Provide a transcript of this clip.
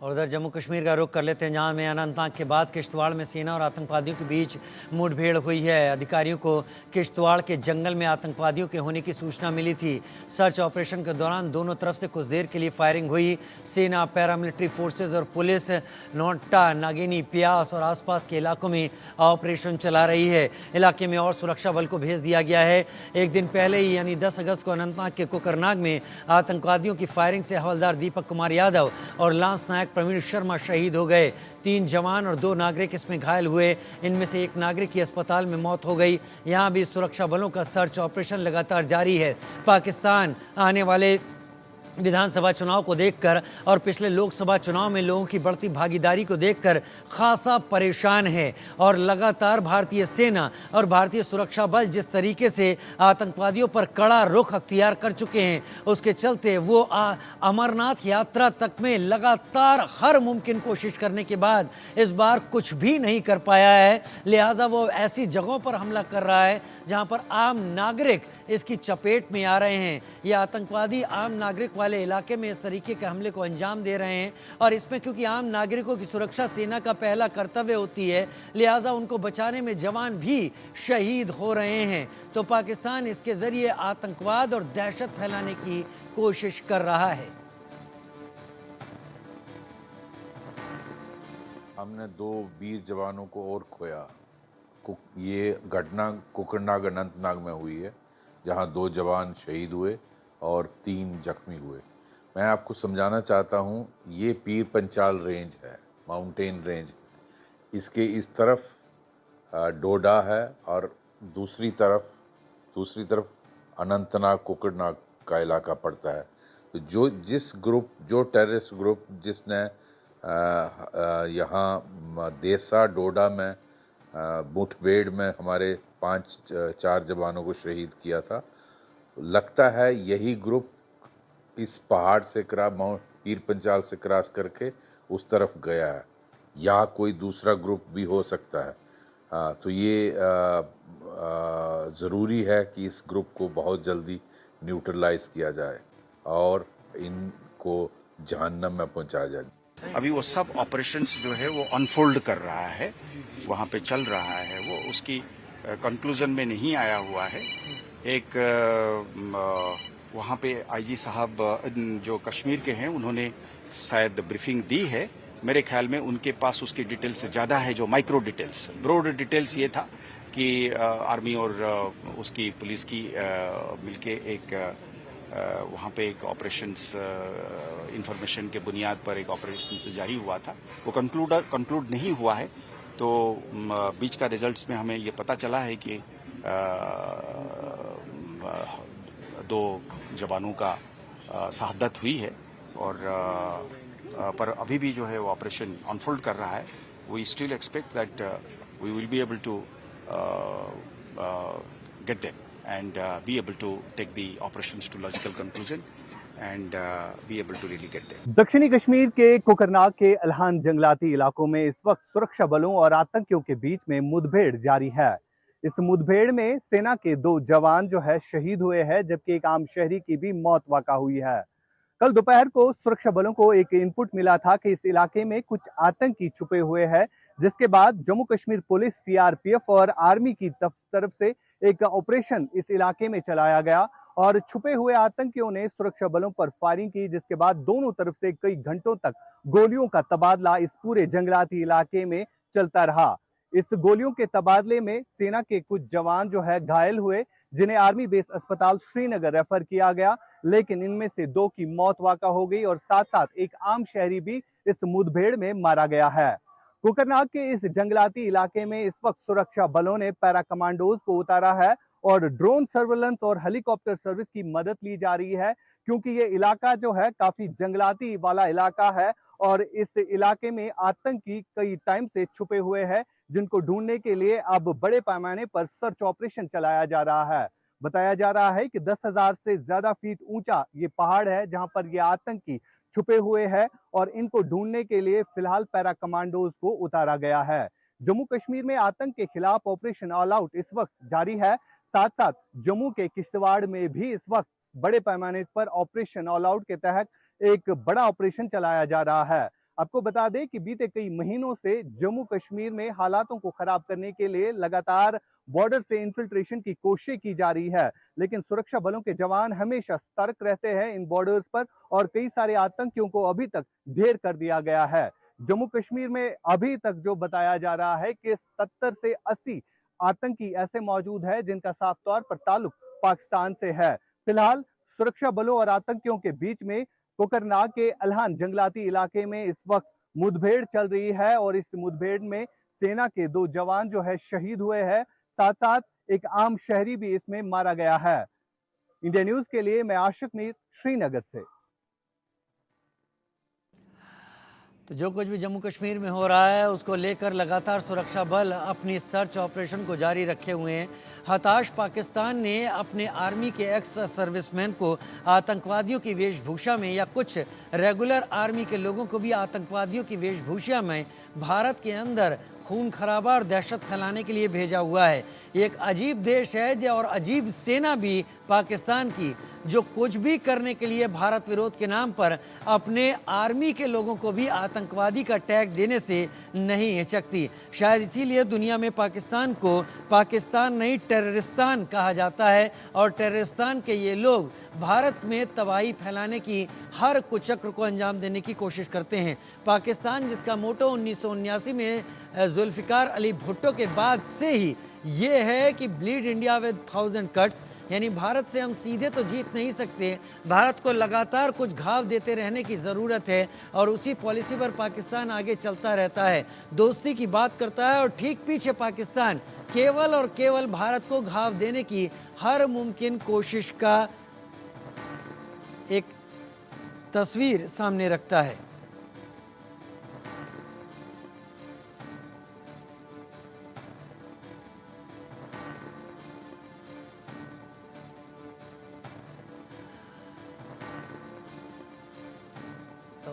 और उधर जम्मू कश्मीर का रुख कर लेते हैं, जहां में अनंतनाग के बाद किश्तवाड़ में सेना और आतंकवादियों के बीच मुठभेड़ हुई है। अधिकारियों को किश्तवाड़ के जंगल में आतंकवादियों के होने की सूचना मिली थी। सर्च ऑपरेशन के दौरान दोनों तरफ से कुछ देर के लिए फायरिंग हुई। सेना, पैरामिलिट्री फोर्सेज और पुलिस नोटा, नागिनी, प्यास और आसपास के इलाकों में ऑपरेशन चला रही है। इलाके में और सुरक्षा बल को भेज दिया गया है। एक दिन पहले ही यानी 10 अगस्त को अनंतनाग के कोकरनाग में आतंकवादियों की फायरिंग से हवलदार दीपक कुमार यादव और लांस नायक प्रवीण शर्मा शहीद हो गए। 3 जवान और 2 नागरिक इसमें घायल हुए। इनमें से एक नागरिक की अस्पताल में मौत हो गई। यहां भी सुरक्षा बलों का सर्च ऑपरेशन लगातार जारी है। पाकिस्तान आने वाले विधानसभा चुनाव को देखकर और पिछले लोकसभा चुनाव में लोगों की बढ़ती भागीदारी को देखकर खासा परेशान है और लगातार भारतीय सेना और भारतीय सुरक्षा बल जिस तरीके से आतंकवादियों पर कड़ा रुख अख्तियार कर चुके हैं, उसके चलते वो अमरनाथ यात्रा तक में लगातार हर मुमकिन कोशिश करने के बाद इस बार कुछ भी नहीं कर पाया है। लिहाजा वो ऐसी जगहों पर हमला कर रहा है जहां पर आम नागरिक इसकी चपेट में आ रहे हैं। ये आतंकवादी आम नागरिक वाले इलाके में इस तरीके के हमले को अंजाम दे रहे हैं और इसमें क्योंकि आम नागरिकों की सुरक्षा सेना का पहला कर्तव्य होती है, लिहाजा उनको बचाने में जवान भी शहीद हो रहे हैं। तो पाकिस्तान इसके जरिए आतंकवाद और दहशत फैलाने की कोशिश कर रहा है। हमने 2 वीर जवानों को और खोया। ये घटना कोकरनाग अनंतनाग में हुई है, जहां 2 जवान शहीद हुए और 3 जख्मी हुए। मैं आपको समझाना चाहता हूं, ये पीर पंचाल रेंज है, माउंटेन रेंज। इसके इस तरफ डोडा है और दूसरी तरफ अनंतनाग कोकरनाग का इलाका पड़ता है। तो जो टेररिस्ट ग्रुप जिसने यहाँ देसा डोडा में मुठभेड़ में हमारे 4 जवानों को शहीद किया था, लगता है यही ग्रुप इस पहाड़ से पीर पंचाल से क्रॉस करके उस तरफ गया है, या कोई दूसरा ग्रुप भी हो सकता है। तो ये ज़रूरी है कि इस ग्रुप को बहुत जल्दी न्यूट्रलाइज किया जाए और इनको जहन्नम में पहुंचाया जाए। अभी वो सब ऑपरेशंस जो है वो अनफोल्ड कर रहा है, वहाँ पे चल रहा है, वो उसकी कंक्लूजन में नहीं आया हुआ है। एक वहाँ पे आईजी साहब जो कश्मीर के हैं, उन्होंने शायद ब्रीफिंग दी है। मेरे ख्याल में उनके पास उसकी डिटेल्स ज़्यादा है, जो माइक्रो डिटेल्स। ब्रॉड डिटेल्स ये था कि आर्मी और उसकी पुलिस की मिलके एक वहाँ पे एक ऑपरेशंस इंफॉर्मेशन के बुनियाद पर एक ऑपरेशन जारी हुआ था। वो कंक्लूड नहीं हुआ है। तो बीच का रिजल्ट्स में हमें ये पता चला है कि 2 जवानों का शहादत हुई है और पर अभी भी जो है वो ऑपरेशन अनफोल्ड कर रहा है। We still expect that we will be able to get them and be able to take the operations to logical conclusion and be able to really get there. दक्षिणी कश्मीर के कोकरनाग के अल्हान जंगलाती इलाकों में इस वक्त सुरक्षा बलों और आतंकियों के बीच में मुठभेड़ जारी है। इस मुठभेड़ में सेना के 2 जवान जो है शहीद हुए हैं, जबकि एक आम शहरी की भी मौत वाक़ा हुई है। कल दोपहर को सुरक्षा बलों को एक इनपुट मिला था कि इस इलाके में कुछ आतंकी छुपे हुए हैं, जिसके बाद जम्मू कश्मीर पुलिस, सीआरपीएफ और आर्मी की तरफ से एक ऑपरेशन इस इलाके में चलाया गया और छुपे हुए आतंकियों ने सुरक्षा बलों पर फायरिंग की, जिसके बाद दोनों तरफ से कई घंटों तक गोलियों का तबादला इस पूरे जंगलाती इलाके में चलता रहा। इस गोलियों के तबादले में सेना के कुछ जवान जो है घायल हुए, जिन्हें आर्मी बेस अस्पताल श्रीनगर रेफर किया गया, लेकिन इनमें से 2 की मौत वाक़ा हो गई और साथ साथ एक आम शहरी भी इस मुठभेड़ में मारा गया है। कोकरनाग के इस जंगलाती इलाके में इस वक्त सुरक्षा बलों ने पैरा कमांडोज को उतारा है और ड्रोन सर्वेलेंस और हेलीकॉप्टर सर्विस की मदद ली जा रही है, क्योंकि ये इलाका जो है काफी जंगलाती वाला इलाका है और इस इलाके में आतंकी कई टाइम से छुपे हुए हैं, जिनको ढूंढने के लिए अब बड़े पैमाने पर सर्च ऑपरेशन चलाया जा रहा है। बताया जा रहा है कि 10,000 से ज्यादा फीट ऊंचा ये पहाड़ है जहां पर ये आतंकी छुपे हुए हैं और इनको ढूंढने के लिए फिलहाल पैरा कमांडोज को उतारा गया है। जम्मू कश्मीर में आतंक के खिलाफ ऑपरेशन ऑल आउट इस वक्त जारी है। साथ साथ जम्मू के किश्तवाड़ में भी इस वक्त बड़े पैमाने पर ऑपरेशन ऑल आउट के तहत एक बड़ा ऑपरेशन चलाया जा रहा है। आपको बता दें कि बीते कई महीनों से जम्मू कश्मीर में हालातों को खराब करने के लिए लगातार बॉर्डर से इन्फिल्ट्रेशन की कोशिश की जा रही है, लेकिन सुरक्षा बलों के जवान हमेशा सतर्क रहते हैं इन बॉर्डर्स पर और कई सारे आतंकियों को अभी तक ढेर कर दिया गया है। जम्मू कश्मीर में अभी तक जो बताया जा रहा है कि 70 से 80 आतंकी ऐसे मौजूद है जिनका साफ तौर पर ताल्लुक पाकिस्तान से है। फिलहाल सुरक्षा बलों और आतंकियों के बीच में कोकरनाग के अल्हान जंगलाती इलाके में इस वक्त मुठभेड़ चल रही है और इस मुठभेड़ में सेना के 2 जवान जो है शहीद हुए हैं, साथ साथ एक आम शहरी भी इसमें मारा गया है। इंडिया न्यूज के लिए मैं आशिक मीर, श्रीनगर से। तो जो कुछ भी जम्मू कश्मीर में हो रहा है उसको लेकर लगातार सुरक्षा बल अपनी सर्च ऑपरेशन को जारी रखे हुए हैं। हताश पाकिस्तान ने अपने आर्मी के एक्स सर्विसमैन को आतंकवादियों की वेशभूषा में या कुछ रेगुलर आर्मी के लोगों को भी आतंकवादियों की वेशभूषा में भारत के अंदर खून खराबा और दहशत फैलाने के लिए भेजा हुआ है। एक अजीब देश है और अजीब सेना भी पाकिस्तान की, जो कुछ भी करने के लिए भारत विरोध के नाम पर अपने आर्मी के लोगों को भी आतंकवादी का टैग देने से नहीं हिचकती। शायद इसीलिए दुनिया में पाकिस्तान को पाकिस्तान नहीं टेररिस्तान कहा जाता है और टेररिस्तान के ये लोग भारत में तबाही फैलाने की हर कुचक्र को अंजाम देने की कोशिश करते हैं। पाकिस्तान जिसका मोटो 1979 में जुल्फ़िकार अली भुट्टो के बाद से ही ये है कि ब्लीड इंडिया विद 1000 कट्स, यानी भारत से हम सीधे तो जीत नहीं सकते, भारत को लगातार कुछ घाव देते रहने की ज़रूरत है और उसी पॉलिसी पर पाकिस्तान आगे चलता रहता है, दोस्ती की बात करता है और ठीक पीछे पाकिस्तान केवल और केवल भारत को घाव देने की हर मुमकिन कोशिश का एक तस्वीर सामने रखता है।